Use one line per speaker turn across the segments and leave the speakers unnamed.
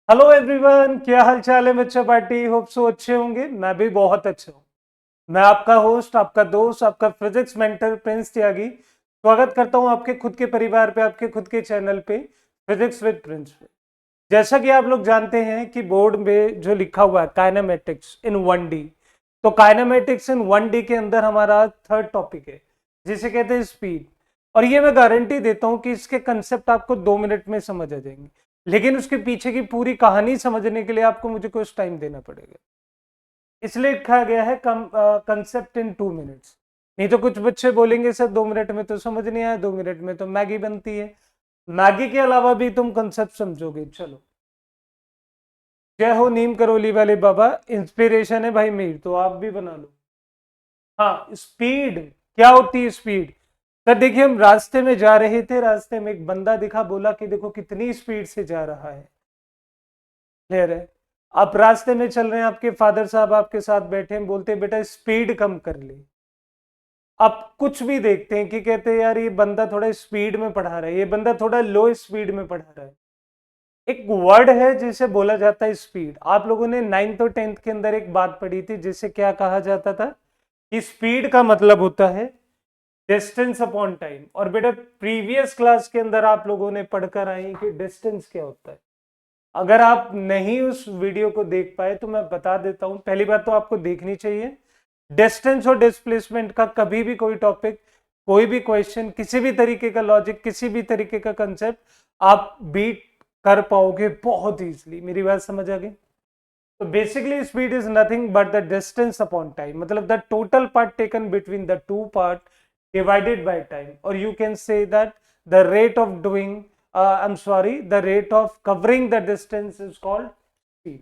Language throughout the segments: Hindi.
हेलो एवरीवन, क्या हाल चाल है बच्चा पार्टी। होप सो अच्छे होंगे। मैं भी बहुत अच्छा हूँ। मैं आपका होस्ट, आपका दोस्त, आपका फिजिक्स मेंटर प्रिंस त्यागी स्वागत करता हूँ आपके खुद के परिवार पे, आपके खुद के चैनल पे, फिजिक्स विद प्रिंस पे। जैसा कि आप लोग जानते हैं कि बोर्ड में जो लिखा हुआ है काइनेमेटिक्स इन 1D, तो काइनेमेटिक्स इन 1D के अंदर हमारा थर्ड टॉपिक है जिसे कहते हैं स्पीड। और ये मैं गारंटी देता हूं कि इसके कंसेप्ट आपको 2 मिनट में समझ आ जाएंगे, लेकिन उसके पीछे की पूरी कहानी समझने के लिए आपको मुझे कुछ टाइम देना पड़ेगा। इसलिए लिखा गया है कंसेप्ट इन 2 मिनट्स। नहीं तो कुछ बच्चे बोलेंगे सर 2 मिनट में तो समझ नहीं आया, 2 मिनट में तो मैगी बनती है। मैगी के अलावा भी तुम कंसेप्ट समझोगे। चलो, जय हो नीम करोली वाले बाबा। इंस्पिरेशन है भाई मीर, तो आप भी बना लो। हाँ, स्पीड क्या होती है स्पीड। सर देखिए, हम रास्ते में जा रहे थे, रास्ते में एक बंदा दिखा, बोला कि देखो कितनी स्पीड से जा रहा है। क्लियर है। आप रास्ते में चल रहे हैं, आपके फादर साहब आपके साथ बैठे हैं, बोलते हैं बेटा स्पीड कम कर ले। आप कुछ भी देखते हैं कि कहते हैं यार ये बंदा थोड़ा स्पीड में पढ़ा रहा है, ये बंदा थोड़ा लो स्पीड में पढ़ा रहा है। एक वर्ड है जिसे बोला जाता है स्पीड। आप लोगों ने 9th और 10th के अंदर एक बात पढ़ी थी जिसे क्या कहा जाता था कि स्पीड का मतलब होता है डिस्टेंस अपॉन टाइम। और बेटा प्रीवियस क्लास के अंदर आप लोगों ने पढ़कर आए कि डिस्टेंस क्या होता है। अगर आप नहीं उस वीडियो को देख पाए तो मैं बता देता हूं। पहली बात तो आपको देखनी चाहिए। डिस्टेंस और डिस्प्लेसमेंट का कभी भी कोई टॉपिक, कोई भी क्वेश्चन, किसी भी तरीके का लॉजिक, किसी भी तरीके का कंसेप्ट आप बीट कर पाओगे बहुत इजीली। मेरी बात समझ आ गई। तो basically speed is nothing but the distance upon time, मतलब the total part taken between the two part divided by time, or you can say that the rate of doing I'm sorry, the rate of covering the distance is called speed.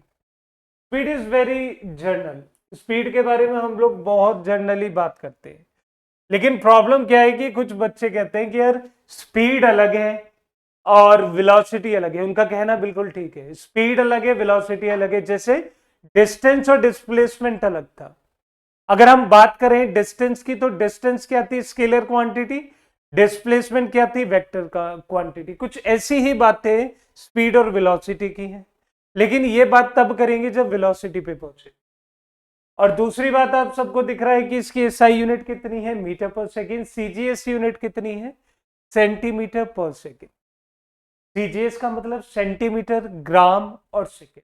Speed is very general. Speed के बारे में हम लोग बहुत जनरली बात करते हैं, लेकिन प्रॉब्लम क्या है कि कुछ बच्चे कहते हैं कि यार स्पीड अलग है और वेलोसिटी अलग है। उनका कहना बिल्कुल ठीक है, स्पीड अलग है, वेलोसिटी अलग है। जैसे डिस्टेंस और डिस्प्लेसमेंट अलग था। अगर हम बात करें डिस्टेंस की, तो डिस्टेंस क्या थी? Scalar quantity. डिस्प्लेसमेंट क्या थी? वेक्टर का क्वांटिटी। कुछ ऐसी ही बातें स्पीड और वेलोसिटी की हैं, लेकिन ये बात तब करेंगे जब वेलोसिटी पे पहुंचे। और दूसरी बात, आप सबको दिख रहा है कि इसकी एसआई यूनिट कितनी है? मीटर पर सेकेंड। सीजीएस यूनिट कितनी है? सेंटीमीटर पर सेकेंड। सीजीएस का मतलब सेंटीमीटर, ग्राम और second.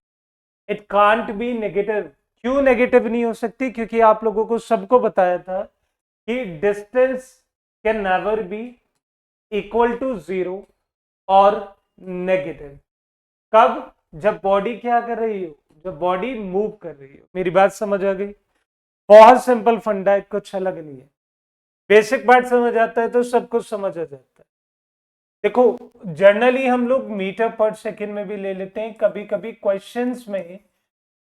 It can't be negative. क्यों नेगेटिव नहीं हो सकती? क्योंकि आप लोगों को सबको बताया था कि distance can never be equal to zero और नेगेटिव। कब? जब बॉडी क्या कर रही हो? जब बॉडी मूव कर रही हो। मेरी बात समझ आ गई? बहुत सिंपल फंडा है, कुछ अलग नहीं है। बेसिक बात समझ आता है तो सब कुछ समझ आ जाता है। देखो, जनरली हम लोग मीटर पर सेकेंड में भी ले लेते हैं, कभी कभी क्वेश्चंस में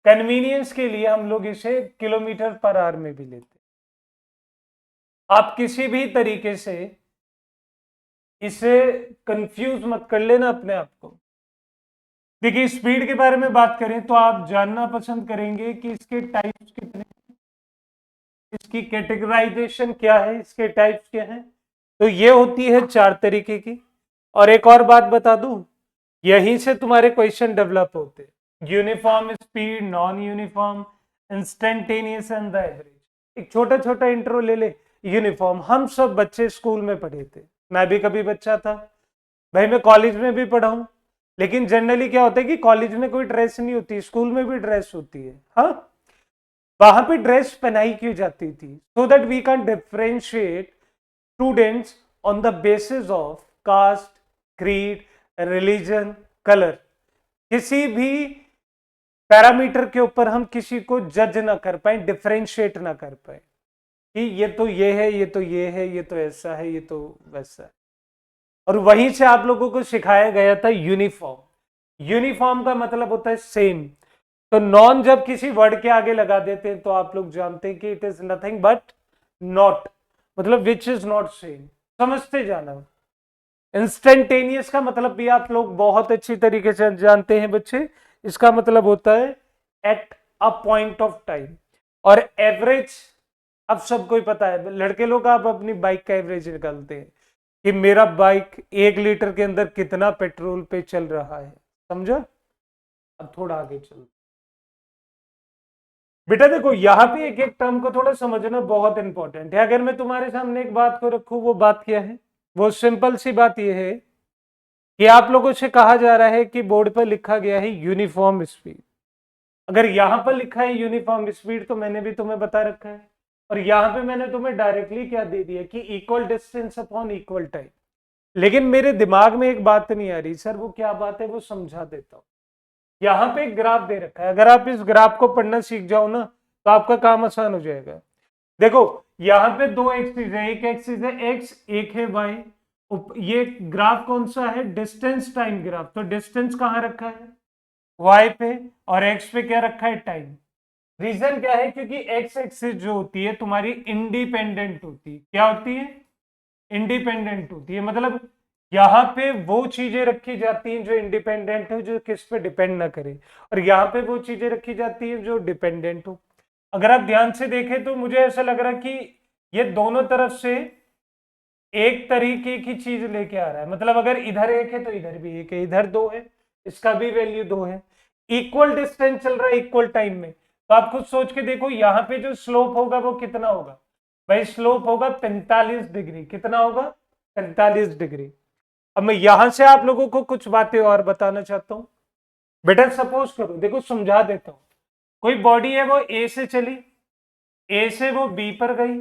कन्वीनियंस के लिए हम लोग इसे किलोमीटर पर आवर में भी लेते हैं। आप किसी भी तरीके से इसे कंफ्यूज मत कर लेना अपने आप को। देखिए, स्पीड के बारे में बात करें तो आप जानना पसंद करेंगे कि इसके टाइप्स कितने, इसकी कैटेगराइजेशन क्या है, इसके टाइप्स क्या हैं। तो ये होती है 4 तरीके की। और एक और बात बता दूं, यहीं से तुम्हारे क्वेश्चन डेवलप होते हैं। Uniform speed, non uniform, instantaneous and the average. एक छोटा छोटा इंट्रो ले ले। यूनिफॉर्म हम सब बच्चे स्कूल में पढ़े थे, मैं भी कभी बच्चा था भाई, मैं कॉलेज में भी पढ़ा हूं। लेकिन जनरली क्या होता है कि कॉलेज में कोई ड्रेस नहीं होती, स्कूल में भी ड्रेस होती है। हाँ, वहां पे ड्रेस पहनाई की जाती थी so that we can differentiate students on the basis of caste, creed, religion, colour. किसी भी पैरामीटर के ऊपर हम किसी को जज ना कर पाए, डिफरेंशिएट ना कर पाए कि ये तो ये है, ये तो ये है, ये तो ऐसा है, ये तो वैसा है। और वहीं से आप लोगों को सिखाया गया था यूनिफॉर्म। यूनिफॉर्म का मतलब होता है सेम। तो नॉन जब किसी वर्ड के आगे लगा देते हैं तो आप लोग जानते हैं कि it is nothing but not, मतलब विच इज नॉट सेम। समझते जाना। इंस्टेंटेनियस का मतलब भी आप लोग बहुत अच्छी तरीके से जानते हैं बच्चे। इसका मतलब होता है at a point of time. और एवरेज अब सबको ही पता है, लड़के लोग आप अपनी बाइक का एवरेज निकालते हैं कि मेरा बाइक 1 लीटर के अंदर कितना पेट्रोल पे चल रहा है। समझा? अब थोड़ा आगे चलो बेटा। देखो यहाँ पे एक एक टर्म को थोड़ा समझना बहुत इंपॉर्टेंट है। अगर मैं तुम्हारे सामने एक बात को रखूं, वो बात क्या है? वो सिंपल सी बात यह है कि आप लोगों से कहा जा रहा है कि बोर्ड पर लिखा गया है यूनिफॉर्म स्पीड। अगर यहां पर लिखा है यूनिफॉर्म स्पीड तो मैंने भी तुम्हें बता रखा है, और यहां पे मैंने तुम्हें डायरेक्टली क्या दे दिया कि equal distance upon equal time. लेकिन मेरे दिमाग में एक बात नहीं आ रही सर, वो क्या बात है, वो समझा देता हूं। यहाँ पे एक ग्राफ दे रखा है, अगर आप इस ग्राफ को पढ़ना सीख जाओ ना तो आपका काम आसान हो जाएगा। देखो यहाँ पे दो एक्सिस है, एक एक्सिस है एक्स, एक है वाई। ये ग्राफ कौन सा है? Distance time graph. तो डिस्टेंस कहाँ रखा है? वाई पे। और एक्स पे क्या रखा है? टाइम। रीजन क्या है? क्योंकि एक्स एक्सिस जो होती है तुम्हारी इंडिपेंडेंट होती है। क्या होती है? इंडिपेंडेंट होती है। मतलब यहाँ पे वो चीजें रखी जाती हैं जो इंडिपेंडेंट हो, जो किस पे डिपेंड ना करे, और यहाँ पे वो चीजें रखी जाती है जो डिपेंडेंट हो। अगर आप ध्यान से देखें तो मुझे ऐसा लग रहा है कि ये दोनों तरफ से एक तरीके की चीज लेके आ रहा है। मतलब अगर इधर एक है तो इधर भी एक है, इधर दो है, इसका भी वैल्यू दो है। इक्वल डिस्टेंस चल रहा है इक्वल टाइम में। तो आप खुद सोच के देखो यहाँ पे जो स्लोप होगा वो कितना होगा? भाई स्लोप होगा 45 डिग्री। कितना होगा? 45 डिग्री। अब मैं यहां से आप लोगों को कुछ बातें और बताना चाहता हूं। बेटा सपोज करो, देखो समझा देता हूं। कोई बॉडी है, वो ए से चली, ए से वो बी पर गई,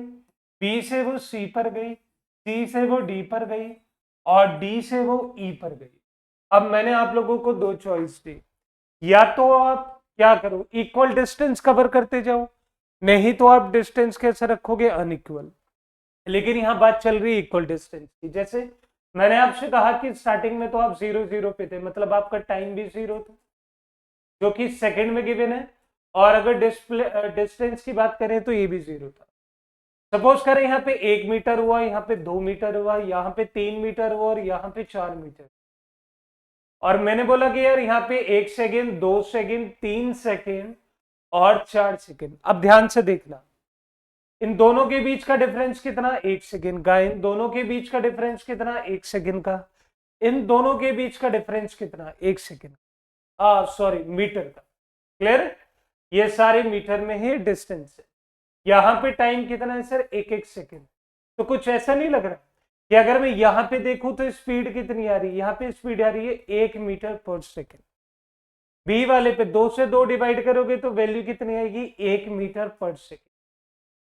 बी से वो सी पर गई, सी से वो डी पर गई, और डी से वो ई पर गई। अब मैंने आप लोगों को दो चॉइस दी, या तो आप क्या करो, इक्वल डिस्टेंस कवर करते जाओ, नहीं तो आप डिस्टेंस कैसे रखोगे? अनइक्वल। लेकिन यहां बात चल रही है इक्वल डिस्टेंस की। जैसे मैंने आपसे कहा कि स्टार्टिंग में तो आप 0 0 पे थे, मतलब आपका टाइम भी 0 था जो कि सेकंड में गिवन है, और अगर डिस्टेंस की बात करें तो ये भी 0 था। सपोज करें यहाँ पे 1 मीटर हुआ, यहाँ पे 2 मीटर हुआ, यहाँ पे 3 मीटर हुआ, और यहाँ पे 4 मीटर। और मैंने बोला कि यार यहाँ पे 1 सेकेंड, 2 सेकेंड, 3 सेकेंड और 4 सेकेंड। अब ध्यान से देखना, इन दोनों के बीच का डिफरेंस कितना? 1 सेकेंड का। इन दोनों के बीच का डिफरेंस कितना? 1 सेकेंड का। इन दोनों के बीच का डिफरेंस कितना? 1 सेकेंड। सॉरी, मीटर का। क्लियर? ये सारे मीटर में ही डिस्टेंस है। यहाँ पे टाइम कितना है सर? 1 1 सेकेंड। तो कुछ ऐसा नहीं लग रहा कि अगर मैं यहाँ पे देखूं तो स्पीड कितनी आ रही है? यहाँ पे स्पीड आ रही है 1 मीटर पर सेकेंड। बी वाले पे 2 से 2 डिवाइड करोगे तो वैल्यू कितनी आएगी? 1 मीटर पर सेकेंड।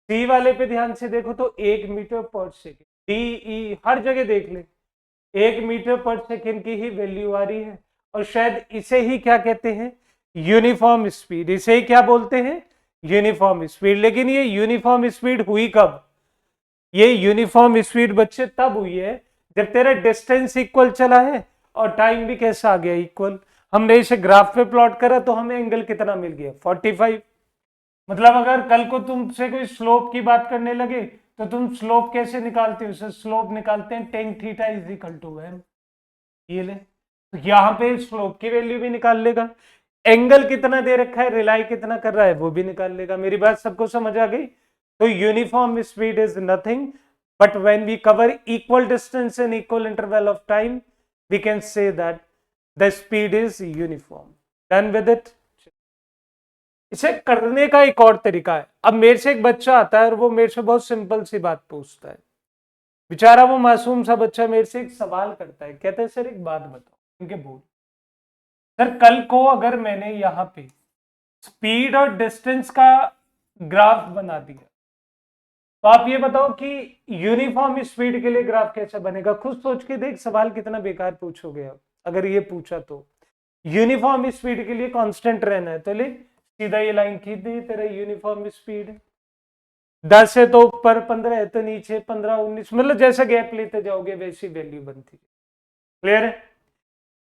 सी वाले पे ध्यान से देखो तो 1 मीटर पर सेकेंड। डी ई हर जगह देख ले, 1 मीटर पर सेकेंड की ही वैल्यू आ रही है। और शायद इसे ही क्या कहते हैं? Uniform speed. इसे ही क्या बोलते हैं? Uniform speed. लेकिन ये यूनिफॉर्म स्पीड हुई कब? ये यूनिफॉर्म स्पीड बच्चे तब हुई है जब तेरा डिस्टेंस इक्वल चला है और टाइम भी कैसा आ गया? इक्वल। हमने इसे ग्राफ पे प्लॉट करा तो हमें एंगल कितना मिल गया? 45। मतलब अगर कल को तुमसे कोई स्लोप की बात करने लगे तो तुम स्लोप कैसे निकालते हो? सर स्लोप निकालते हैं tan theta is equal to m. ये ले, तो यहाँ पे स्लोप की वैल्यू भी निकाल लेगा, एंगल कितना दे रखा है, रिलाई कितना कर रहा है, वो भी निकाल लेगा। मेरी बात सबको समझ आ गई? तो uniform speed is nothing but when we cover equal distance in equal interval of time we can say that the speed is uniform. Done with it? इसे करने का एक और तरीका है। अब मेरे से एक बच्चा आता है और वो मेरे से बहुत सिंपल सी बात पूछता है। बेचारा वो मासूम सा बच्चा मेरे से एक सवाल करता है, कहता है सर एक बात बताओ। उनके बोल, सर कल को अगर मैंने यहाँ पे स्पीड और डिस्टेंस का ग्राफ बना दिया तो आप ये बताओ कि यूनिफॉर्म स्पीड के लिए ग्राफ कैसा बनेगा? खुद सोच के देख, सवाल कितना बेकार पूछोगे आप अगर ये पूछा तो। यूनिफॉर्म स्पीड के लिए कांस्टेंट रहना है तो ले सीधा ये लाइन खींच दी, तेरा यूनिफॉर्म स्पीड 10 है तो ऊपर, 15 है तो नीचे, 15 19, मतलब जैसा गैप लेते जाओगे वैसी वैल्यू बनती है। क्लियर है?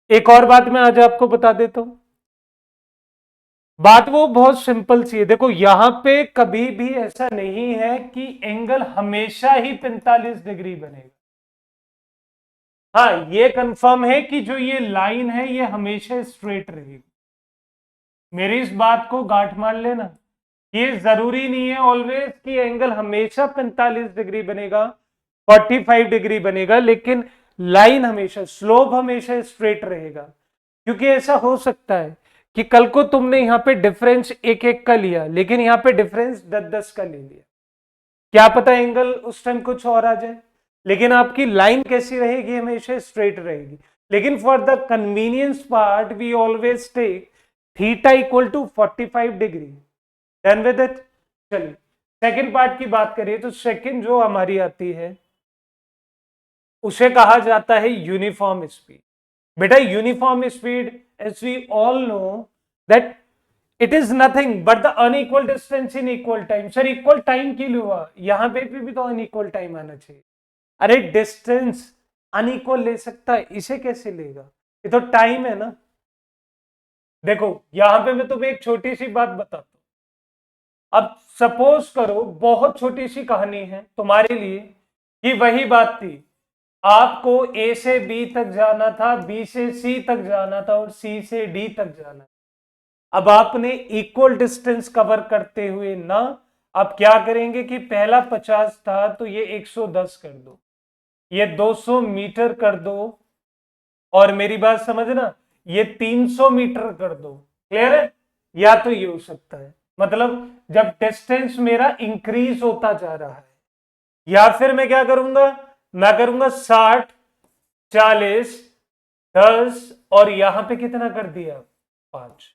एक और बात मैं आज आपको बता देता हूं, बात वो बहुत सिंपल सी है। देखो यहां पे कभी भी ऐसा नहीं है कि एंगल हमेशा ही 45 डिग्री बनेगा। हाँ ये कंफर्म है कि जो ये लाइन है ये हमेशा स्ट्रेट रहेगी। मेरी इस बात को गांठ मार लेना, ये जरूरी नहीं है ऑलवेज कि एंगल हमेशा 45 डिग्री बनेगा, 45 डिग्री बनेगा, लेकिन लाइन हमेशा, स्लोप हमेशा स्ट्रेट रहेगा। क्योंकि ऐसा हो सकता है कि कल को तुमने यहां पे डिफरेंस एक एक का लिया, लेकिन यहां पे डिफरेंस 10-10 का ले लिया, क्या पता एंगल उस टाइम कुछ और आ जाए, लेकिन आपकी लाइन कैसी रहेगी, हमेशा स्ट्रेट रहेगी। लेकिन for the convenience part we always take theta equal to 45 degree. Done with it. चलिए सेकंड पार्ट की बात करें तो सेकंड जो हमारी आती है उसे कहा जाता है यूनिफॉर्म स्पीड। बेटा uniform speed as we all know that it is nothing but the unequal distance in equal time. Sir equal time क्यों हुआ, यहां पे भी तो अनइक्वल टाइम आना चाहिए। अरे डिस्टेंस अनइक्वल ले सकता है, इसे कैसे लेगा, ये तो टाइम है ना। देखो यहां पे मैं तुम्हें एक छोटी सी बात बताता हूं। अब सपोज करो, बहुत छोटी सी कहानी है तुम्हारे लिए, कि वही बात थी, आपको ए से बी तक जाना था, बी से सी तक जाना था और सी से डी तक जाना। अब आपने इक्वल डिस्टेंस कवर करते हुए ना, आप क्या करेंगे कि पहला 50 था तो ये 110 कर दो, ये 200 मीटर कर दो, और मेरी बात समझना, ये 300 मीटर कर दो। क्लियर है, या तो ये हो सकता है, मतलब जब डिस्टेंस मेरा इंक्रीज होता जा रहा है, या फिर मैं क्या करूंगा, मैं करूंगा 60, 40, 10 और यहां पे कितना कर दिया 5।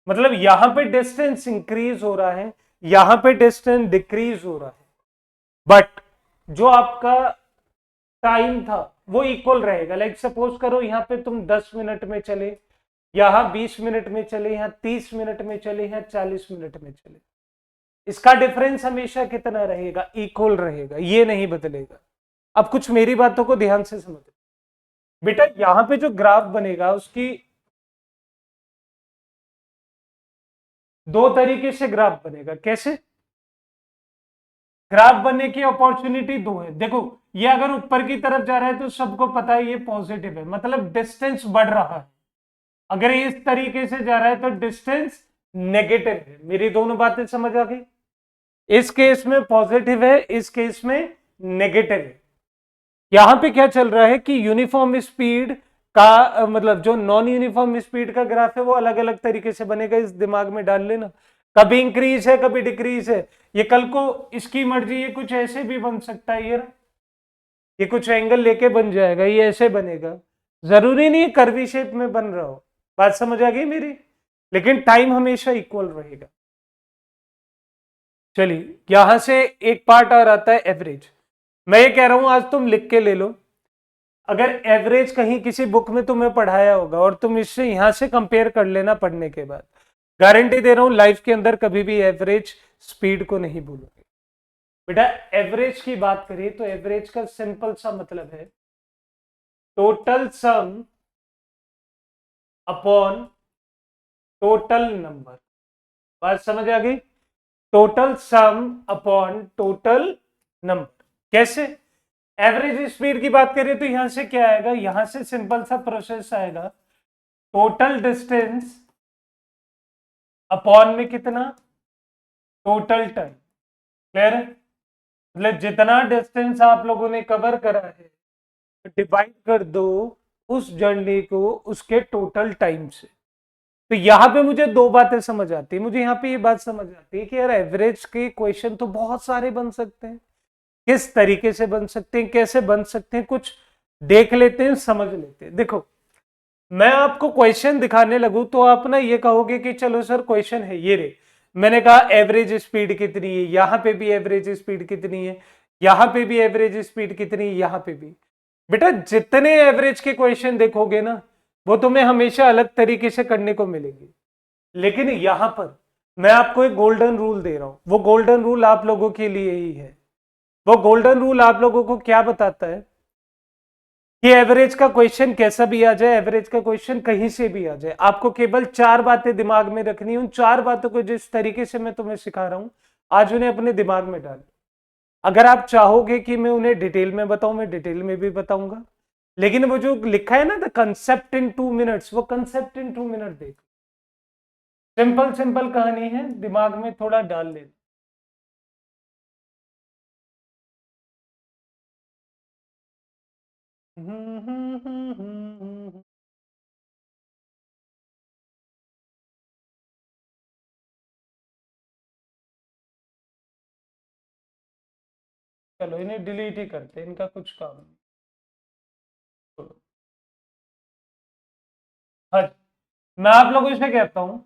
मतलब यहां पे डिस्टेंस इंक्रीज हो रहा है, यहां पे डिस्टेंस डिक्रीज हो रहा है, बट जो आपका टाइम था वो इक्वल रहेगा। लाइक सपोज करो यहां पे तुम 10 मिनट में चले, यहां 20 मिनट में चले, यहां 30 मिनट में चले, यहां 40 मिनट में चले, इसका डिफरेंस हमेशा कितना रहेगा, इक्वल रहेगा, ये नहीं बदलेगा। अब कुछ मेरी बातों को ध्यान से समझ बेटा, यहां पे जो ग्राफ बनेगा उसकी दो तरीके से ग्राफ बनेगा। कैसे ग्राफ बनने की अपॉर्चुनिटी दो है, देखो ये अगर ऊपर की तरफ जा रहा है तो सबको पता है ये पॉजिटिव है, मतलब डिस्टेंस बढ़ रहा है। अगर ये इस तरीके से जा रहा है तो डिस्टेंस नेगेटिव है। मेरी दोनों बातें समझ आ गई, इस केस में पॉजिटिव है, इस केस में नेगेटिव है। यहां पे क्या चल रहा है कि यूनिफॉर्म स्पीड का मतलब जो नॉन यूनिफॉर्म स्पीड का ग्राफ है वो अलग अलग तरीके से बनेगा, इस दिमाग में डाल लेना। कभी इंक्रीज है, कभी डिक्रीज है। ये कल को इसकी मर्जी, ये कुछ ऐसे भी बन सकता है, ये कुछ एंगल लेके बन जाएगा, ये ऐसे बनेगा, जरूरी नहीं कर्वी शेप में बन रहा हो। बात समझ आ गई मेरी, लेकिन टाइम हमेशा इक्वल रहेगा। चलिए यहां से एक पार्ट और आता है एवरेज। मैं ये कह रहा हूं आज तुम लिख के ले लो, अगर एवरेज कहीं किसी बुक में तुम्हें पढ़ाया होगा और तुम इससे यहां से कंपेयर कर लेना पढ़ने के बाद, गारंटी दे रहा हूं लाइफ के अंदर कभी भी एवरेज स्पीड को नहीं भूलोगे। बेटा एवरेज की बात करें तो एवरेज का सिंपल सा मतलब है total sum upon total number. बात समझ आ गई, total sum upon total number. कैसे एवरेज स्पीड की बात करें तो यहां से क्या आएगा, यहां से सिंपल सा प्रोसेस आएगा, टोटल डिस्टेंस अपॉन में कितना, टोटल टाइम। क्लियर है, मतलब जितना डिस्टेंस आप लोगों ने कवर करा है डिवाइड कर दो उस जर्नी को उसके टोटल टाइम से। तो यहां पे मुझे दो बातें समझ आती है, मुझे यहाँ पे ये बात समझ आती है कि यार एवरेज के क्वेश्चन तो बहुत सारे बन सकते हैं, किस तरीके से बन सकते हैं, कैसे बन सकते हैं, कुछ देख लेते हैं, समझ लेते हैं। देखो मैं आपको क्वेश्चन दिखाने लगूं तो आप ना ये कहोगे कि चलो सर क्वेश्चन है ये रे, मैंने कहा एवरेज स्पीड कितनी है, यहां पे भी एवरेज स्पीड कितनी है, यहां पे भी एवरेज स्पीड कितनी है, यहां पे भी। बेटा जितने एवरेज के क्वेश्चन देखोगे ना वो तुम्हें हमेशा अलग तरीके से करने को मिलेंगे, लेकिन यहां पर मैं आपको एक गोल्डन रूल दे रहा हूं, वो गोल्डन रूल आप लोगों के लिए ही है। वो गोल्डन रूल आप लोगों को क्या बताता है कि एवरेज का क्वेश्चन कैसा भी आ जाए, एवरेज का क्वेश्चन कहीं से भी आ जाए, आपको केवल चार बातें दिमाग में रखनी, उन चार बातों को जिस तरीके से मैं तुम्हें सिखा रहा हूं आज उन्हें अपने दिमाग में डाल। अगर आप चाहोगे कि मैं उन्हें डिटेल में बताऊं, मैं डिटेल में भी बताऊंगा, लेकिन वो जो लिखा है ना द कंसेप्ट इन 2 मिनट्स, वो कंसेप्ट इन 2 मिनट देख, सिंपल सिंपल कहानी है, दिमाग में थोड़ा डाल ले। चलो इन्हें डिलीट ही करते हैं, इनका कुछ काम नहीं। छोड़ो। हाँ, मैं आप लोगों से कहता हूं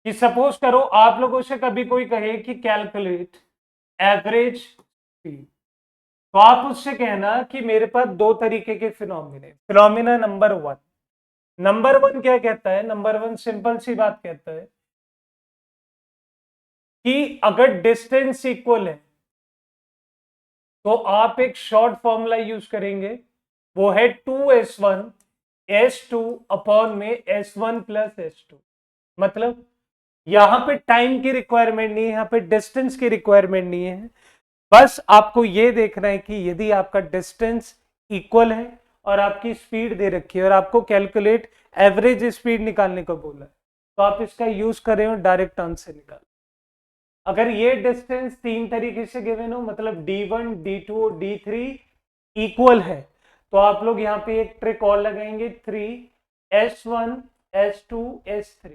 कि सपोज करो आप लोगों से कभी कोई कहे कि कैलकुलेट एवरेज स्पीड, तो आप उससे कहना कि मेरे पास दो तरीके के फिनोमिना है। फिनोमिना नंबर वन क्या कहता है? नंबर वन सिंपल सी बात कहता है कि अगर डिस्टेंस इक्वल है तो आप एक शॉर्ट फॉर्मूला यूज करेंगे, वो है 2s1 s2 अपॉन में s1 प्लस s2। मतलब यहां पे टाइम की रिक्वायरमेंट नहीं है, यहां पे डिस्टेंस की रिक्वायरमेंट नहीं है। बस आपको यह देखना है कि यदि आपका डिस्टेंस इक्वल है और आपकी स्पीड दे रखी है और आपको कैलकुलेट एवरेज स्पीड निकालने को बोला है, तो आप इसका यूज करें और डायरेक्ट आंसर निकाल। अगर ये डिस्टेंस तीन तरीके से गिवन हो, मतलब d1 d2 और d3 इक्वल है, तो आप लोग यहाँ पे एक ट्रिक और लगाएंगे, 3s1 s2 s3,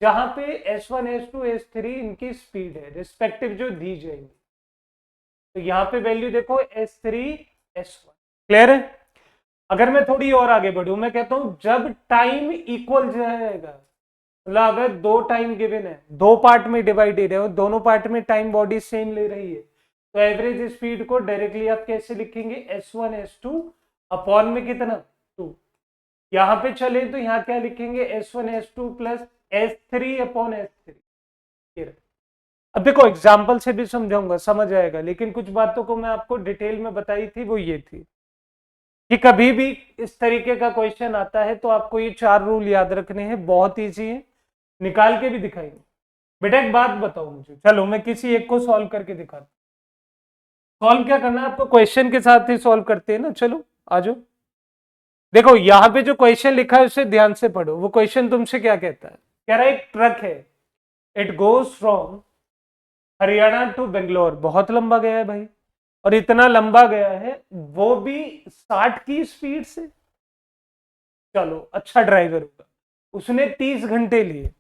जहां पे s1 s2 s3 इनकी स्पीड है रिस्पेक्टिव जो दी जाएंगी। तो यहाँ पे वैल्यू देखो s3 s1। क्लियर है? अगर मैं थोड़ी और आगे बढ़ू, मैं कहता हूं जब टाइम इक्वल जाएगा, मतलब अगर दो टाइम गिवन है, दो पार्ट में डिवाइडेड है और दोनों पार्ट में टाइम बॉडी सेम ले रही है, तो एवरेज स्पीड को डायरेक्टली आप कैसे लिखेंगे? s1 s2 अपॉन में कितना 2। यहां पे चले तो यहां क्या लिखेंगे? s1 s2 plus s3 upon s3। अब देखो एग्जाम्पल से भी समझाऊंगा, समझ आएगा, लेकिन कुछ बातों को मैं आपको डिटेल में बताई थी, वो ये थी कि कभी भी इस तरीके का क्वेश्चन आता है तो आपको ये चार रूल याद रखने हैं, बहुत ईजी है, निकाल के भी दिखाएंगे। बेटा एक बात बताओ मुझे, चलो मैं किसी एक को सॉल्व करके दिखाता हूं। सॉल्व क्या करना है आपको? क्वेश्चन के साथ ही सॉल्व करते हैं ना, चलो आ जाओ। देखो यहां पे जो क्वेश्चन लिखा है उसे ध्यान से पढ़ो। वो क्वेश्चन तुमसे क्या कहता है? कह रहा है एक ट्रक है, it goes from Haryana to Bangalore. बहुत लंबा गया है भाई, और इतना लंबा गया है वो भी 60 की स्पीड से। चलो अच्छा ड्राइवर होगा, उसने 30 घंटे लिए।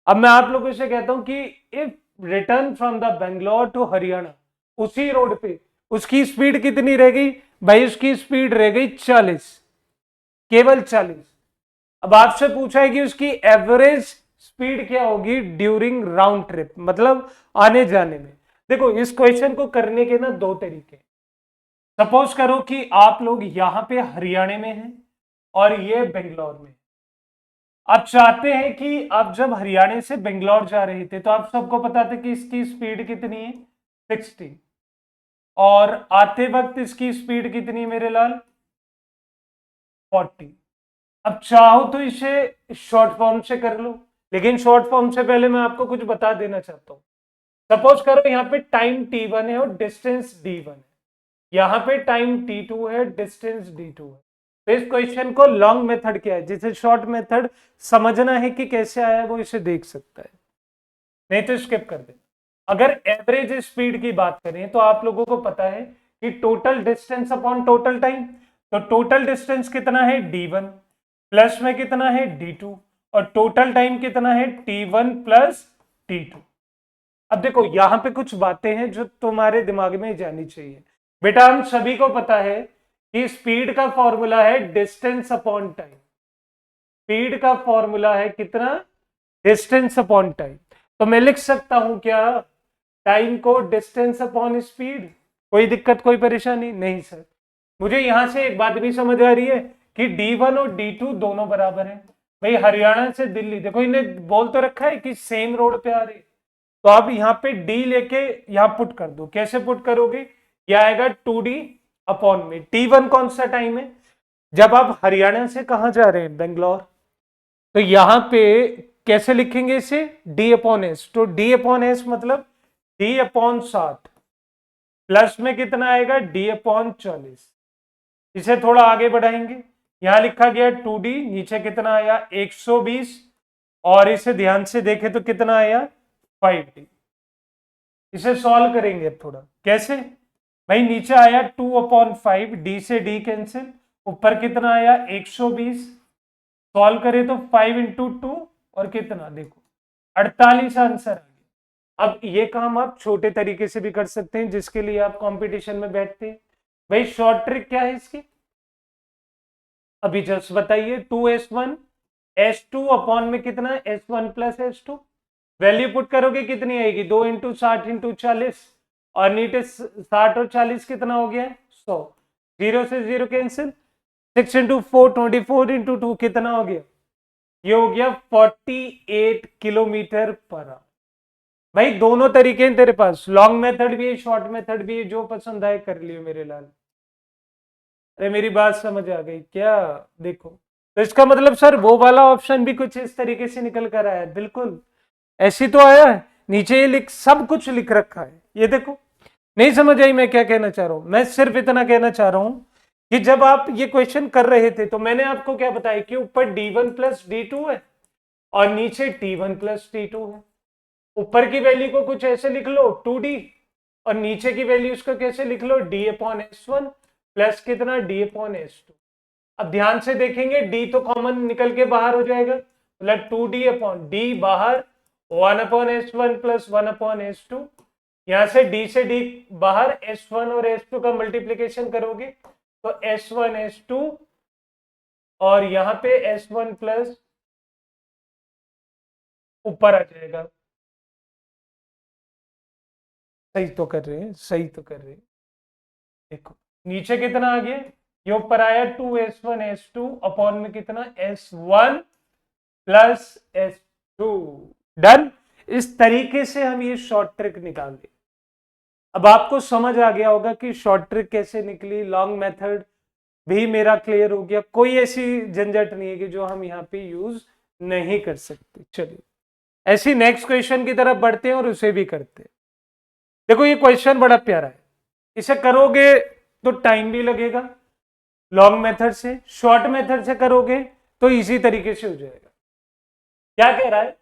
अब मैं आप लोगों से कहता हूं कि if return from the Bangalore to Haryana, उसी रोड पे उसकी स्पीड कितनी रह गई भाई? उसकी स्पीड रह गई 40, केवल 40। अब आपसे पूछा है कि उसकी एवरेज स्पीड क्या होगी ड्यूरिंग राउंड ट्रिप, मतलब आने जाने में। देखो इस क्वेश्चन को करने के ना दो तरीके। सपोज करो कि आप लोग यहां पे हरियाणा में हैं और ये बेंगलोर में। आप चाहते हैं कि आप जब हरियाणा से बेंगलोर जा रहे थे तो आप सबको पता था कि इसकी स्पीड कितनी है? 60। और आते वक्त इसकी स्पीड कितनी है मेरे लाल? 40। अब चाहो तो इसे शॉर्ट फॉर्म से कर लो, लेकिन शॉर्ट फॉर्म से पहले मैं आपको कुछ बता देना चाहता हूं। सपोज करो यहाँ पे टाइम t1 है और डिस्टेंस d1 है, यहाँ पे टाइम t2 है, डिस्टेंस d2 है। तो इस क्वेश्चन को लॉन्ग मेथड क्या है, जिसे शॉर्ट मेथड समझना है कि कैसे आया, वो इसे देख सकता है, नहीं तो स्किप कर दे। अगर एवरेज स्पीड की बात करें तो आप लोगों को पता है कि total distance upon total time. तो टोटल डिस्टेंस कितना है? d1 प्लस में कितना है? d2, और टोटल टाइम कितना है? t1 plus t2। अब देखो यहां पे कुछ बातें हैं जो तुम्हारे दिमाग में जानी चाहिए। बेटा हम सभी को पता है कि स्पीड का फॉर्मूला है डिस्टेंस अपॉन टाइम। स्पीड का फॉर्मूला है कितना? Distance upon time. तो मैं लिख सकता हूं क्या टाइम को डिस्टेंस अपॉन स्पीड? कोई दिक्कत कोई परेशानी नहीं सर। मुझे यहां से एक बात भी समझ आ रही है कि d1 और d2 दोनों बराबर हैं। भाई हरियाणा से दिल्ली, देखो इन्हें बोल तो रखा है कि सेम रोड पे आ रही, तो आप यहाँ पे d लेके यहाँ पुट कर दो। कैसे पुट करोगे? यह आएगा 2d अपॉन में t1 कौन सा टाइम है? जब आप हरियाणा से कहा जा रहे हैं? बेंगलोर। तो यहां पे कैसे लिखेंगे इसे? d upon S. तो d अपॉन एस मतलब d अपॉन 60 प्लस में कितना आएगा? d upon 40। इसे थोड़ा आगे बढ़ाएंगे, यहां लिखा गया 2d, नीचे कितना आया? 120, और इसे ध्यान से देखें तो कितना आया? 5d। इसे सॉल्व करेंगे अब थोड़ा। कैसे भाई? नीचे आया 2/5, डी से डी कैंसिल, ऊपर कितना आया? 120। सॉल्व करें तो 5 × 2 और कितना देखो 48 आंसर आ गया। अब ये काम आप छोटे तरीके से भी कर सकते हैं, जिसके लिए आप कंपटीशन में बैठते हैं। भाई शॉर्ट ट्रिक क्या है इसकी, अभी जस्ट बताइए। 2s1 s2 अपॉन में कितना, s1 plus s2, value put करोगे कितनी आएगी, 2 × 60 × 40, और नीचे 60 और 40 कितना हो गया, 100, 0 से 0 कैंसिल, 6 × 4 24 × 2 कितना हो गया, ये हो गया 48 किलोमीटर पर आवर। भाई दोनों तरीके हैं तेरे पास, लॉन्ग मेथड भी है, शॉर्ट मेथड भी है, जो पसंद आए कर लियो मेरे लाल। अरे मेरी बात समझ आ गई क्या, देखो तो इसका मतलब सर वो वाला ऑप्शन भी कुछ इस तरीके से निकल कर आया है, बिल्कुल ऐसी तो आया है, नीचे ये लिख सब कुछ लिख रखा है, ये देखो। नहीं समझ आई मैं क्या कहना चाह रहा हूं, मैं सिर्फ इतना कहना चाह रहा हूं कि जब आप ये क्वेश्चन कर रहे थे तो मैंने आपको क्या बताया कि ऊपर d1 प्लस d2 है और नीचे t1 प्लस t2 है। ऊपर की वैल्यू को कुछ ऐसे लिख लो 2d, और नीचे की वैल्यू उसको कैसे लिख लो, d/s1 प्लस कितना, d/s2। अब ध्यान से देखेंगे d तो कॉमन निकल के बाहर हो जाएगा, मतलब 2d/d बाहर, 1/s1 प्लस 1/s2, यहां से d बाहर, s1 और s2 का मल्टीप्लीकेशन करोगे तो s1 s2, और यहां पे s1 प्लस ऊपर आ जाएगा। सही तो कर रहे हैं, सही तो कर रहे हैं, देखो नीचे कितना आ गया, ये ऊपर आया 2s1 s2 अपॉन में कितना, s1 प्लस s2। डन। इस तरीके से हम ये शॉर्ट ट्रिक निकाल दें। अब आपको समझ आ गया होगा कि शॉर्ट ट्रिक कैसे निकली, लॉन्ग मेथड भी मेरा क्लियर हो गया, कोई ऐसी झंझट नहीं है कि जो हम यहाँ पे यूज नहीं कर सकते। चलिए ऐसी नेक्स्ट क्वेश्चन की तरफ बढ़ते हैं और उसे भी करते हैं। देखो ये क्वेश्चन बड़ा प्यारा है, इसे करोगे तो टाइम भी लगेगा लॉन्ग मेथड से, शॉर्ट मेथड से करोगे तो इजी तरीके से हो जाएगा। क्या कह रहा है,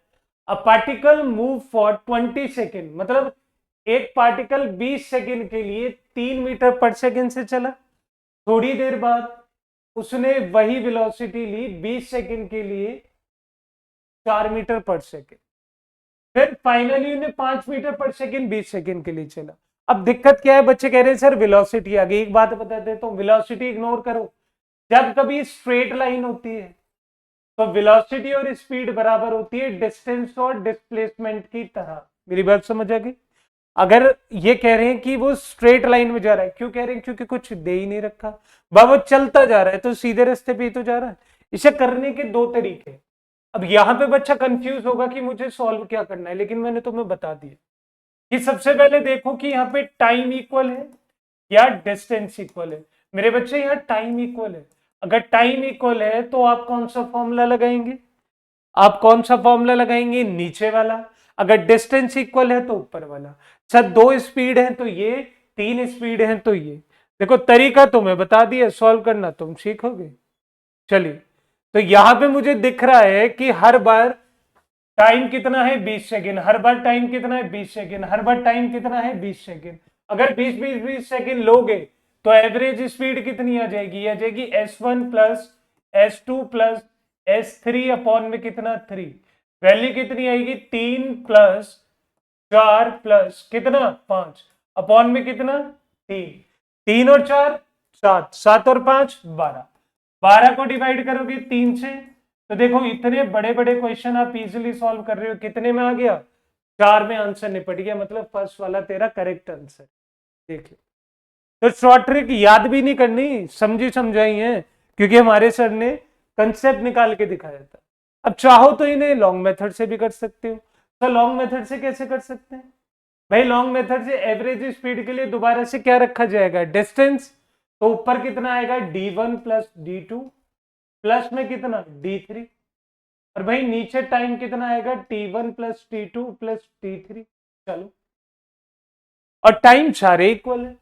a particle move for 20 second, मतलब एक पार्टिकल 20 सेकेंड के लिए 3 मीटर पर सेकेंड से चला, थोड़ी देर बाद उसने वही वेलोसिटी ली 20 सेकेंड के लिए 4 मीटर पर सेकेंड, फिर फाइनली उन्हें 5 मीटर पर सेकेंड 20 सेकेंड के लिए चला। अब दिक्कत क्या है, बच्चे कह रहे हैं सर वेलोसिटी आ गई। एक बात बता देता हूं, वेलोसिटी इग्नोर करो, जब कभी स्ट्रेट लाइन होती है तो वेलोसिटी और स्पीड बराबर होती है डिस्टेंस और डिस्प्लेसमेंट की तरह। मेरी बात समझ आ गई। अगर ये कह रहे हैं कि वो स्ट्रेट लाइन में जा रहा है, क्यों कह रहे हैं, क्योंकि कुछ दे ही नहीं रखा, वो चलता जा रहा है तो सीधे रास्ते पे ही तो जा रहा है। इसे करने के दो तरीके। अब यहां पे बच्चा कंफ्यूज होगा कि मुझे सॉल्व क्या करना है, लेकिन मैंने तुम्हें बता दिया कि सबसे पहले देखो कि यहाँ पे टाइम इक्वल है या डिस्टेंस इक्वल है। मेरे बच्चे यहाँ टाइम इक्वल है, अगर टाइम इक्वल है तो आप कौन सा फॉर्मूला लगाएंगे, आप कौन सा फॉर्मूला लगाएंगे, नीचे वाला। अगर डिस्टेंस इक्वल है तो ऊपर वाला। अच्छा 2 स्पीड है तो ये, 3 स्पीड है तो ये। देखो तरीका तुम्हें बता दिया, सॉल्व करना तुम सीखोगे। चलिए तो यहां पे मुझे दिख रहा है कि हर बार टाइम कितना है, 20 सेकेंड, हर बार टाइम कितना है, 20 सेकेंड, हर बार टाइम कितना है, 20 सेकेंड। अगर 20 सेकेंड लोगे तो एवरेज स्पीड कितनी आ जाएगी, आ जाएगी s1 plus s2 plus s3 upon में कितना 3, वैल्यू कितनी आएगी 3 प्लस 4 प्लस कितना 5 अपॉन में कितना 3, 3 और 4 7, 7 और 5 12, 12 को डिवाइड करोगे 3 से तो देखो इतने बड़े बड़े क्वेश्चन आप इजीली सॉल्व कर रहे हो, कितने में आ गया 4 में आंसर निपट गया, मतलब फर्स्ट वाला तेरा करेक्ट आंसर। देख लो, तो शॉर्ट ट्रिक याद भी नहीं करनी, समझी समझाई है, क्योंकि हमारे सर ने कंसेप्ट निकाल के दिखाया था। अब चाहो तो इन्हें लॉन्ग मेथड से भी कर सकते हो। तो लॉन्ग मेथड से कैसे कर सकते हैं भाई, लॉन्ग मेथड से एवरेज स्पीड के लिए दोबारा से क्या रखा जाएगा, डिस्टेंस। तो ऊपर कितना आएगा d1 प्लस d2 प्लस में कितना d3, और भाई नीचे टाइम कितना आएगा t1 plus t2 plus t3। चलो, और टाइम सारे इक्वल है,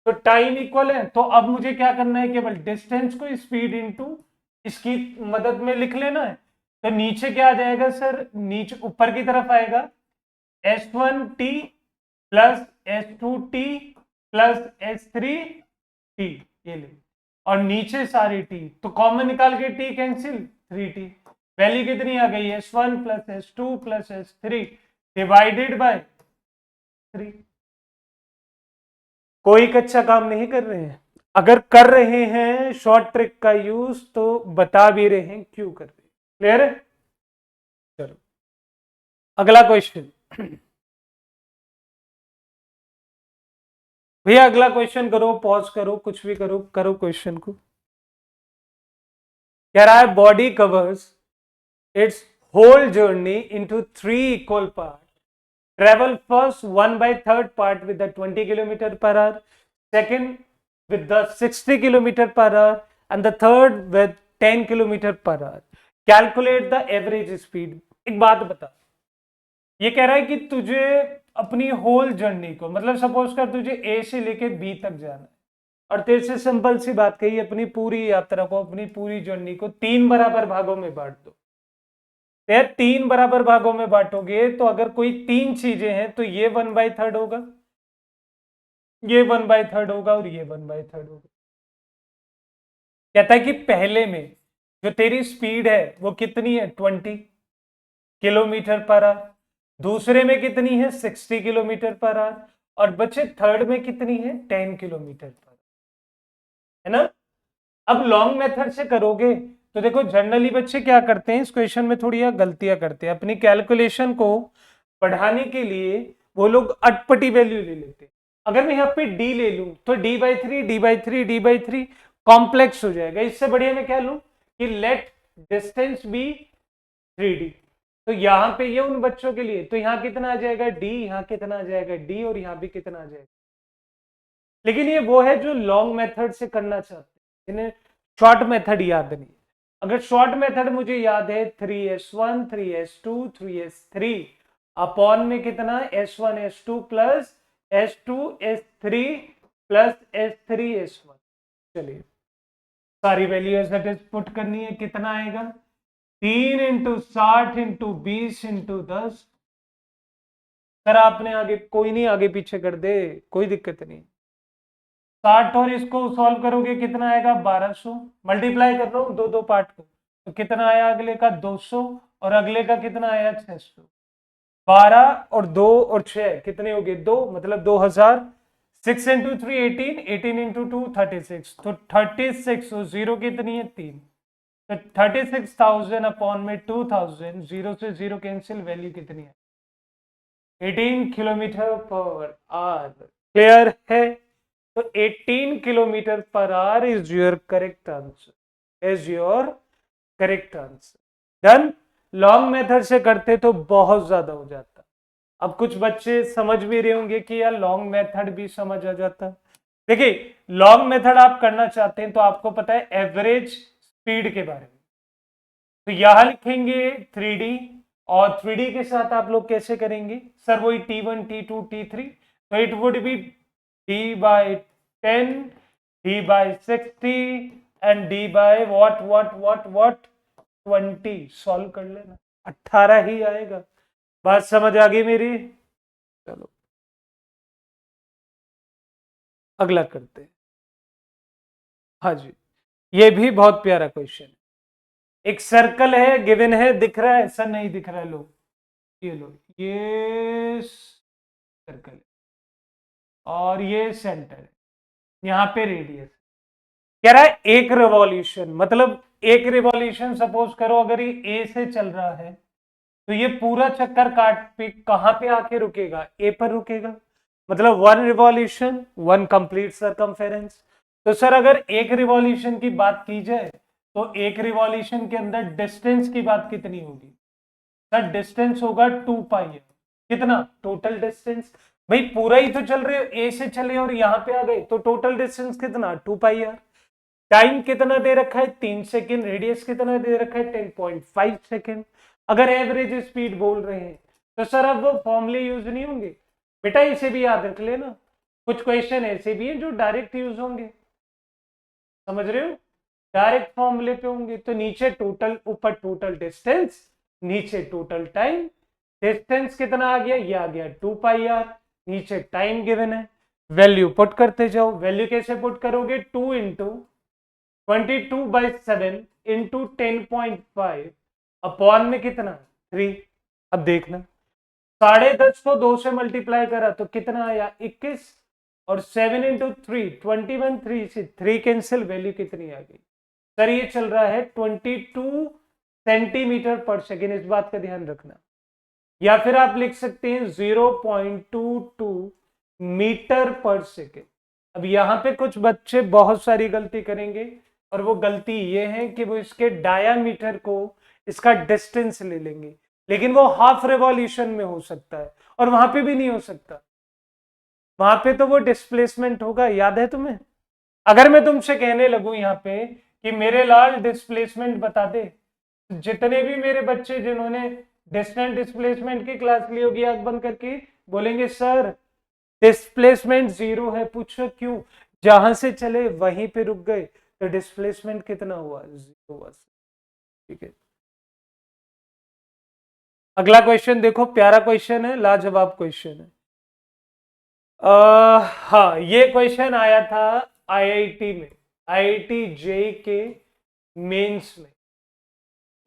तो टाइम इक्वल है तो अब मुझे क्या करना है, केवल डिस्टेंस को स्पीड इनटू इसकी मदद में लिख लेना है। तो नीचे क्या आ जाएगा सर, नीचे ऊपर की तरफ आएगा s1t plus s2t plus s3t, ये ले, और नीचे सारे t, तो कॉमन निकाल के t कैंसिल 3t, वैल्यू कितनी आ गई s1 plus s2 plus s3 divided by 3। कोई कच्चा काम नहीं कर रहे हैं? अगर कर रहे हैं शॉर्ट ट्रिक का यूज तो बता भी रहे हैं क्यों कर रहे हैं। क्लियर है? चलो अगला क्वेश्चन। भैया अगला क्वेश्चन करो, पॉज करो, कुछ भी करो, करो क्वेश्चन को। कह रहा है body covers its whole journey into 3 equal parts. Travel first 1/3 part with the 20 km per hour, second with the 60 km per hour, and the third with 10 km per hour. Calculate the average speed. एक बात बता, ये कह रहा है कि तुझे अपनी होल जर्नी को, मतलब सपोज कर तुझे ए से लेके बी तक जाना है और तेरे से सिंपल सी बात कही, अपनी पूरी यात्रा को, अपनी पूरी जर्नी को 3 बराबर भागों में बांट दो। यार 3 बराबर भागों में बांटोगे तो अगर कोई 3 चीजें हैं तो ये 1/3 होगा, ये 1/3 होगा और ये 1/3 होगा। कहता है कि पहले में जो तेरी स्पीड है वो कितनी है 20 किलोमीटर पर आवर, दूसरे में कितनी है 60 किलोमीटर पर आवर और बचे थर्ड में कितनी है 10 किलोमीटर पर, है ना। अब लॉन्ग मेथड से करोगे तो देखो जनरली बच्चे क्या करते हैं, इस क्वेश्चन में थोड़ी गलतियां करते हैं, अपनी कैलकुलेशन को बढ़ाने के लिए वो लोग अटपटी वैल्यू ले लेते हैं। अगर मैं यहाँ पे डी ले लूं तो d/3 d/3 d/3 कॉम्प्लेक्स हो जाएगा। इससे बढ़िया मैं क्या लूं कि लेट डिस्टेंस बी 3d। तो यहाँ पे ये उन बच्चों के लिए, तो यहाँ कितना आ जाएगा d, यहाँ कितना आ जाएगा d और यहाँ भी कितना आ जाएगा। लेकिन ये वो है जो लॉन्ग मेथड से करना चाहते हैं, इन्हें शॉर्ट मेथड याद नहीं। अगर शॉर्ट मेथड मुझे याद है 3s1 3s2 3s3 अपॉन में कितना s1 s2 plus s2 s3 plus s3 s1। चलिए सारी value as it is put करनी है, कितना आएगा 3 × 60 × 20 × 10। सर आपने आगे कोई नहीं, आगे पीछे कर दे, कोई दिक्कत नहीं। 60 और इसको सॉल्व करोगे कितना आएगा 1200, मल्टीप्लाई कर रहा हूं दो पार्ट को, तो कितना आया अगले का 200 और अगले का कितना आया 600। 12 और 2 और 6 कितने हो गए 2, मतलब 2000। 6 × 3 18, 18 × 2 36, तो 36 और 0 कितनी है 3, तो 36,000 अपॉन में 2000, 0 से 0 कैंसिल, वैल्यू कितनी है 18 किलोमीटर पर आवर। क्लियर है? तो 18 kilometre per hour is your correct answer, is your correct answer. Done. Long method से करते तो बहुत ज्यादा हो जाता। अब कुछ बच्चे समझ भी रहे होंगे कि यार लॉन्ग मेथड भी समझ आ जाता। देखिए लॉन्ग मेथड आप करना चाहते हैं तो आपको पता है एवरेज स्पीड के बारे में, तो यहां लिखेंगे 3D और 3D के साथ आप लोग कैसे करेंगे सर, वही T1 T2 T3, तो it would be d/10 d/60 and d/what 20। Solve कर लेना, 18 ही आएगा। बात समझ आ गई मेरी? चलो अगला करते हैं। हाँ जी, ये भी बहुत प्यारा क्वेश्चन है। एक सर्कल है, गिवन है, दिख रहा है सर? नहीं दिख रहा है, लो ये लो, ये सर्कल है और ये सेंटर है, यहाँ पे रेडियस। कह रहा है एक रिवॉल्यूशन, मतलब एक रिवॉल्यूशन सपोज करो अगर ये ए से चल रहा है तो ये पूरा चक्कर काट पे कहां पे आके रुकेगा, ए पर रुकेगा, मतलब 1 रिवॉल्यूशन 1 कंप्लीट सर्कमफेरेंस। तो सर अगर एक रिवॉल्यूशन की बात की जाए तो एक रिवॉल्यूशन के अंदर डिस्टेंस की बात कितनी होगी सर? डिस्टेंस होगा 2π। कितना टोटल डिस्टेंस? भाई पूरा ही तो चल रहे हो, ए से चले और यहाँ पे आ गए, तो टोटल डिस्टेंस कितना 2π। टाइम कितना दे रखा है 3 सेकेंड, रेडियस कितना दे रखा है 10.5 सेकेंड। अगर एवरेज स्पीड बोल रहे हैं तो सर अब वो फॉर्मूले यूज नहीं होंगे बेटा, इसे भी याद रख लेना। कुछ क्वेश्चन ऐसे भी हैं जो डायरेक्ट यूज होंगे, समझ रहे हो, डायरेक्ट फॉर्मूले पे होंगे। तो नीचे टोटल, ऊपर टोटल डिस्टेंस, नीचे टोटल टाइम। डिस्टेंस कितना आ गया, ये आ गया 2πr, नीचे टाइम गिवन है, वैल्यू पुट करते जाओ। वैल्यू कैसे पुट करोगे, 2 × 22/7 × 10.5 अपॉन में कितना 3। अब देखना 10.5 को 2 से मल्टीप्लाई करा तो कितना आया 21, और 7 इंटू 3 21, 3 से 3 कैंसिल, वैल्यू कितनी आ गई सर? ये चल रहा है 22 सेंटीमीटर पर सेकेंड, इस बात का ध्यान रखना। या फिर आप लिख सकते हैं 0.22 मीटर पर सेकेंड। अब यहां पे कुछ बच्चे बहुत सारी गलती करेंगे, और वो गलती ये है कि वो इसके डायामीटर को, इसका डिस्टेंस ले लेंगे, लेकिन वो हाफ रेवोल्यूशन में हो सकता है, और वहां पे भी नहीं हो सकता। वहां पे तो वो डिस्प्लेसमेंट होगा, याद है तुम्हें? अगर मैं तुमसे कहने लगूं यहाँ पे कि मेरे लाल डिस्प्लेसमेंट बता दे, जितने भी मेरे बच्चे जिन्होंने डिस्टेंट डिस्प्लेसमेंट की क्लास ली होगी आंख बंद करके, बोलेंगे सर डिस्प्लेसमेंट 0 है। पूछो क्यों? जहां से चले वहीं पे रुक गए, तो डिस्प्लेसमेंट कितना हुआ? 0 हुआ। ठीक है, अगला क्वेश्चन देखो, प्यारा क्वेश्चन है, लाजवाब क्वेश्चन है। हाँ, ये क्वेश्चन आया था आईआईटी में, आईआईटी जेई के मेंस में।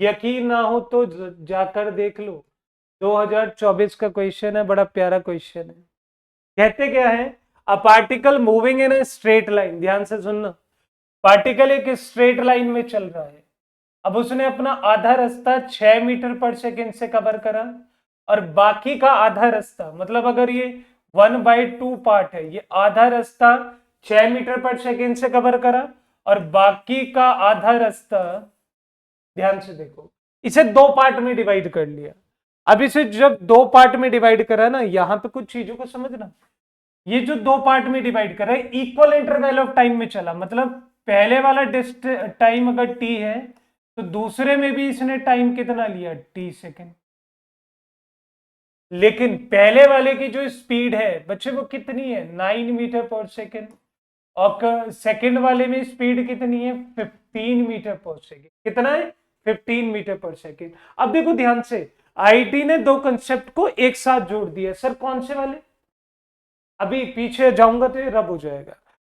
यकीन ना हो तो जाकर देख लो, 2024 का क्वेश्चन है, बड़ा प्यारा क्वेश्चन है। कहते क्या है? A particle moving in a straight line, ध्यान से सुनना, पार्टिकल एक स्ट्रेट लाइन में चल रहा है। अब उसने अपना आधा रास्ता 6 मीटर पर सेकेंड से कवर करा, और बाकी का आधा रास्ता, मतलब अगर ये 1/2 पार्ट है, ये आधा रास्ता 6 मीटर पर सेकेंड से कवर करा, और बाकी का आधा रास्ता, ध्यान से देखो, इसे 2 पार्ट में डिवाइड कर लिया। अब इसे जब 2 पार्ट में डिवाइड करा ना, यहां पे कुछ चीजों को समझना, ये जो 2 पार्ट में डिवाइड कर रहा है, इक्वल इंटरवल ऑफ टाइम में चला, मतलब पहले वाला टाइम अगर टी है, तो दूसरे में भी इसने टाइम कितना लिया? T second. लेकिन पहले वाले की जो स्पीड है बच्चे, वो कितनी है? 9 मीटर पर सेकेंड, और सेकेंड वाले में स्पीड कितनी है? 15 मीटर पर सेकेंड। कितना है? 15 मीटर पर सेकेंड। अब देखो ध्यान से, आईटी ने 2 कंसेप्ट को एक साथ जोड़ दिया। सर कौन से वाले? अभी पीछे जाऊंगा तो ये रब हो जाएगा।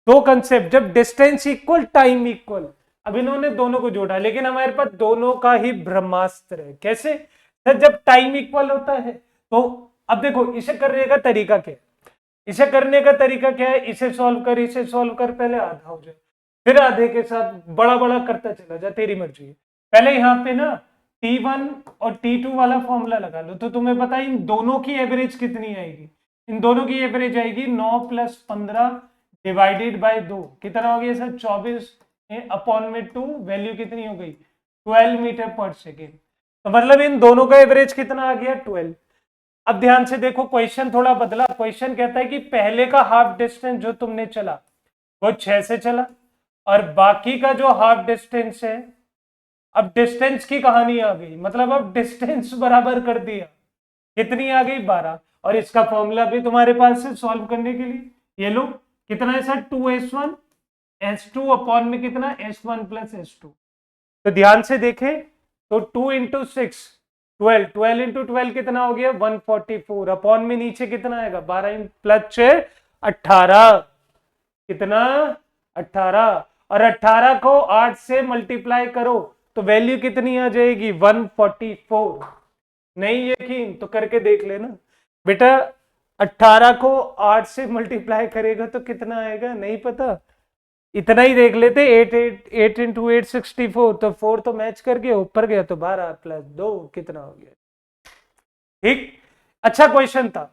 2 कंसेप्ट, जब डिस्टेंस इक्वल टाइम इक्वल, अब इन्होंने दोनों को जोड़ा, लेकिन हमारे पास दोनों का ही ब्रह्मास्त्र है। कैसे? सर जब टाइम इक्वल होता है तो, अब देखो इसे करने का तरीका क्या है? इसे करने का तरीका क्या है? इसे सॉल्व कर, इसे सॉल्व कर, पहले आधा हो जाए, फिर आधे के साथ बड़ा बड़ा करता चला जा, तेरी मर्जी है। पहले यहाँ पे ना T1 और T2 वाला फॉर्मूला लगा लो, तो तुम्हें पता है इन दोनों की एवरेज कितनी आएगी? इन दोनों की एवरेज आएगी 9 + 15 डिवाइडेड बाय 2, कितना हो गया सर? 24 अपॉन में 2, वैल्यू कितनी हो गई? 12 मीटर पर सेकेंड। तो मतलब इन दोनों का एवरेज कितना आ गया? 12। अब ध्यान से देखो, क्वेश्चन थोड़ा बदला। क्वेश्चन कहता है कि पहले का हाफ डिस्टेंस जो तुमने चला वो 6 से चला, और बाकी का जो हाफ डिस्टेंस है, अब डिस्टेंस की कहानी आ गई, मतलब अब डिस्टेंस बराबर कर दिया, कितनी आ गई? 12। और इसका फॉर्मूला भी तुम्हारे पास है सॉल्व करने के लिए, ये लो, कितना है सर? 2s1 s2 अपॉन में कितना? s1 + s2। तो ध्यान से देखें, तो 2 × 6 12, 12 × 12 कितना हो गया? 144, अपॉन में नीचे कितना आएगा? 12 + 6 18, कितना? 18, और 18 को 8 से मल्टीप्लाई करो तो वैल्यू कितनी आ जाएगी? 144। नहीं यकीन तो करके देख लेना बेटा, 18 को 8 से मल्टीप्लाई करेगा तो कितना आएगा? नहीं पता? इतना ही देख लेते, 8 × 8 64, तो 4 तो मैच कर गया, ऊपर गया तो 12 + 2 कितना हो गया? ठीक, अच्छा क्वेश्चन था।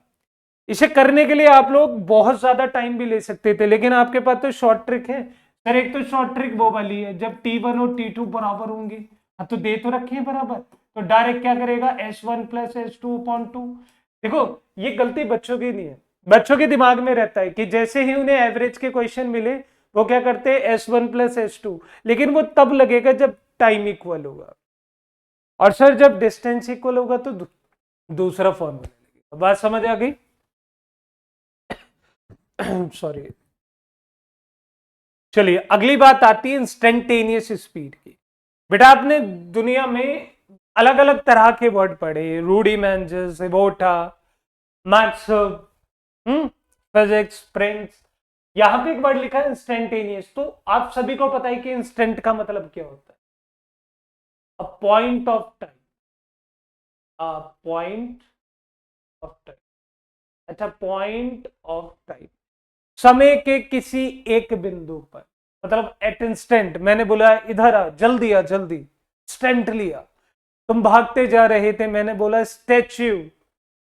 इसे करने के लिए आप लोग बहुत ज्यादा टाइम भी ले सकते थे, लेकिन आपके पास तो शॉर्ट ट्रिक है सर। एक तो शॉर्ट ट्रिक वो वाली है, जब T1 और T2 बराबर होंगे, हाँ तो दे तो रखे हैं बराबर, तो डायरेक्ट क्या करेगा? s1 + s2 upon 2। देखो ये गलती बच्चों की नहीं है, बच्चों के दिमाग में रहता है कि जैसे ही उन्हें एवरेज के क्वेश्चन मिले, वो क्या करते हैं? s1 + s2, लेकिन वो तब लगेगा जब टाइम इक्वल होगा, और सर जब डिस्टेंस इक्वल होगा तो दूसरा फॉर्मूला लगेगा। बात समझ आ गई? सॉरी, चलिए अगली बात आती है इंस्टेंटेनियस स्पीड की। बेटा आपने दुनिया में अलग अलग तरह के वर्ड पढ़े, रूडिमेंट्स, इवोटा, मैथ्स, फिजिक्स, प्रिंस। यहां पे एक वर्ड लिखा है इंस्टेंटेनियस, तो आप सभी को पता है कि इंस्टेंट का मतलब क्या होता है? A point of time, a point of time. अच्छा, पॉइंट ऑफ टाइम, समय के किसी एक बिंदु पर, मतलब एट इंस्टेंट। मैंने बोला इधर आ, जल्दी आ, जल्दी, इंस्टेंटली आ। तुम भागते जा रहे थे, मैंने बोला स्टैच्यू,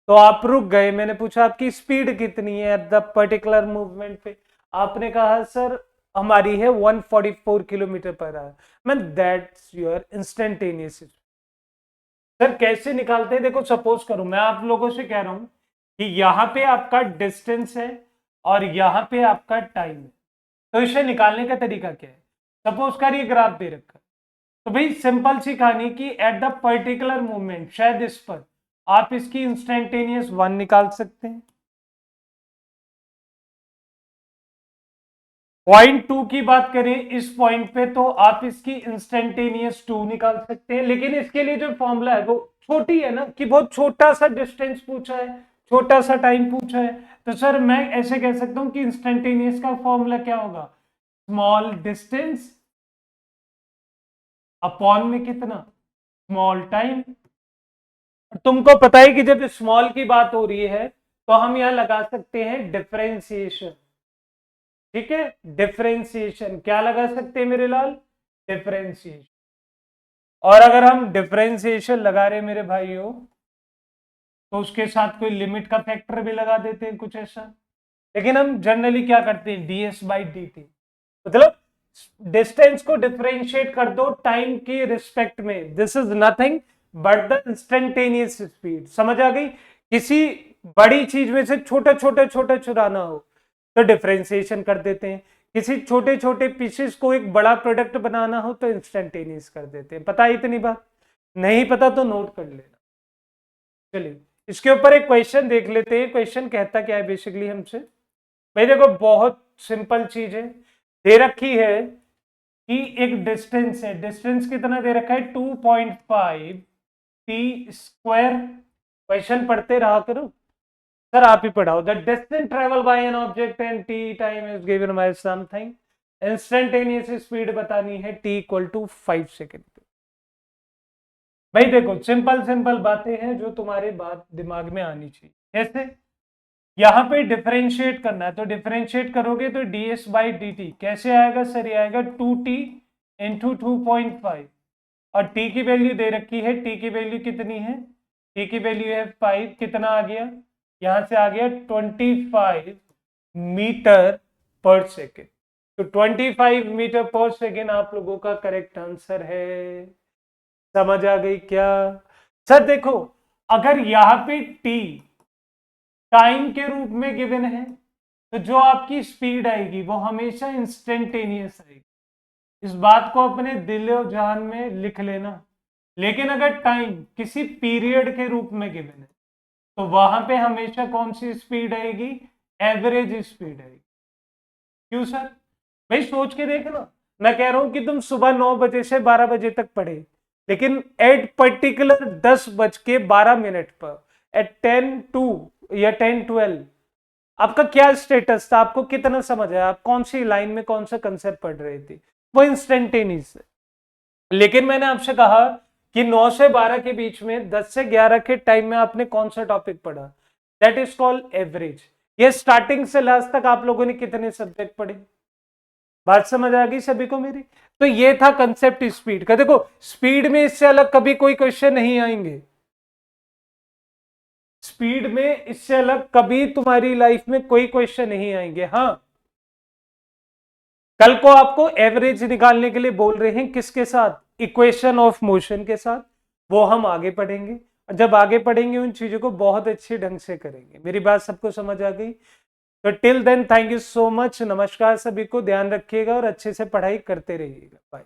तो आप रुक गए। मैंने पूछा आपकी स्पीड कितनी है एट द पर्टिकुलर मूवमेंट पे, आपने कहा सर हमारी है 144 kilometre per hour. Man that's your instantaneous. Sir कैसे निकालते हैं, देखो सपोज करो मैं आप लोगों से कह रहा हूं कि यहां पे आपका डिस्टेंस है और यहां पे आपका टाइम है, तो इसे निकालने का तरीका क्या है। सपोज कर ये ग्राफ दे रखा है, तो भाई सिंपल सी कहानी कि एट द पर्टिकुलर मोमेंट, शायद इस पर आप इसकी इंस्टेंटेनियस 1 निकाल सकते हैं। पॉइंट 2 की बात करें इस पॉइंट पे, तो आप इसकी इंस्टेंटेनियस 2 निकाल सकते हैं। लेकिन इसके लिए जो फॉर्मूला है वो छोटी है ना, कि बहुत छोटा सा डिस्टेंस पूछा है, छोटा सा टाइम पूछा है। तो सर मैं ऐसे कह सकता हूं कि इंस्टेंटेनियस का फॉर्मूला क्या होगा, स्मॉल डिस्टेंस अपॉन में कितना, स्मॉल टाइम। तुमको पता है कि जब स्मॉल की बात हो रही है तो हम यहां लगा सकते हैं डिफरेंशिएशन। ठीक है, डिफरेंशिएशन क्या लगा सकते हैं मेरे लाल, डिफरेंशिएशन। और अगर हम डिफरेंशिएशन लगा रहे मेरे भाइयों, तो उसके साथ कोई लिमिट का फैक्टर भी लगा देते हैं कुछ ऐसा। लेकिन हम जनरली क्या करते हैं, ds बाई डी टी, मतलब डिस्टेंस को डिफरेंशिएट कर दो टाइम के रिस्पेक्ट में। This is nothing but the instantaneous speed. समझ आ गई, किसी बड़ी चीज में से छोटा छोटा छोटा चुराना हो तो डिफरेंशिएशन कर देते हैं, किसी छोटे छोटे पीसेस को एक बड़ा प्रोडक्ट बनाना हो तो इंस्टेंटेनियस कर देते हैं। पता है इतनी बात, नहीं पता तो नोट कर लेना। चलिए इसके ऊपर एक क्वेश्चन देख लेते हैं। क्वेश्चन कहता क्या है बेसिकली हमसे, भाई देखो बहुत सिंपल चीज है, दे रखी है कि एक डिस्टेंस है, डिस्टेंस कितना दे रखा है 2.5 टी स्क्वायर। क्वेश्चन पढ़ते रहा करो, सर आप ही पढ़ाओ। The distance travel by an object and T time is given by something, instantaneous speed बतानी है t इक्वल टू 5 सेकेंड। भाई देखो सिंपल सिंपल बातें हैं जो तुम्हारे बात दिमाग में आनी चाहिए। कैसे, यहां पे डिफरेंशिएट करना है, तो डिफरेंशिएट करोगे तो ds बाई डी टी कैसे आएगा सर, ये आएगा 2t इंटू 2.5, और t की वैल्यू दे रखी है, t की वैल्यू कितनी है, t की वैल्यू है 5, कितना आ गया, यहां से आ गया 25 मीटर पर सेकेंड। तो 25 मीटर पर सेकेंड आप लोगों का करेक्ट आंसर है। समझ आ गई क्या। सर देखो अगर यहां पे t टाइम के रूप में गिवन है, तो जो आपकी स्पीड आएगी वो हमेशा इंस्टेंटेनियस आएगी। इस बात को अपने दिल और जान में लिख लेना। लेकिन अगर टाइम किसी पीरियड के रूप में गिवन है, तो वहां पे हमेशा कौन सी स्पीड आएगी, एवरेज स्पीड आएगी। क्यों सर, भाई सोच के देखना, मैं कह रहा हूं कि तुम सुबह 9 बजे से 12 बजे तक पढ़े, लेकिन एट पर्टिकुलर 10:12 पर, एट 10:02 या 10:12 आपका क्या स्टेटस था, आपको कितना समझ आया, आप कौन सी लाइन में कौन सा कंसेप्ट पढ़ रहे थे, वो इंस्टेंटेनियस है। लेकिन मैंने आपसे कहा कि 9 से 12 के बीच में, 10 से 11 के टाइम में आपने कौन सा टॉपिक पढ़ा, दैट इज कॉल्ड एवरेज। ये स्टार्टिंग से लास्ट तक आप लोगों ने कितने सब्जेक्ट पढ़े, बात समझ आ गई सभी को मेरी। तो ये था कंसेप्ट स्पीड का। देखो स्पीड में इससे अलग कभी कोई क्वेश्चन नहीं आएंगे, स्पीड में इससे अलग कभी तुम्हारी लाइफ में कोई क्वेश्चन नहीं आएंगे। हाँ कल को आपको एवरेज निकालने के लिए बोल रहे हैं, किसके साथ, इक्वेशन ऑफ मोशन के साथ, वो हम आगे पढ़ेंगे। और जब आगे पढ़ेंगे उन चीजों को बहुत अच्छे ढंग से करेंगे। मेरी बात सबको समझ आ गई। तो till then thank you so much, नमस्कार सभी को, ध्यान रखिएगा और अच्छे से पढ़ाई करते रहिएगा। बाय।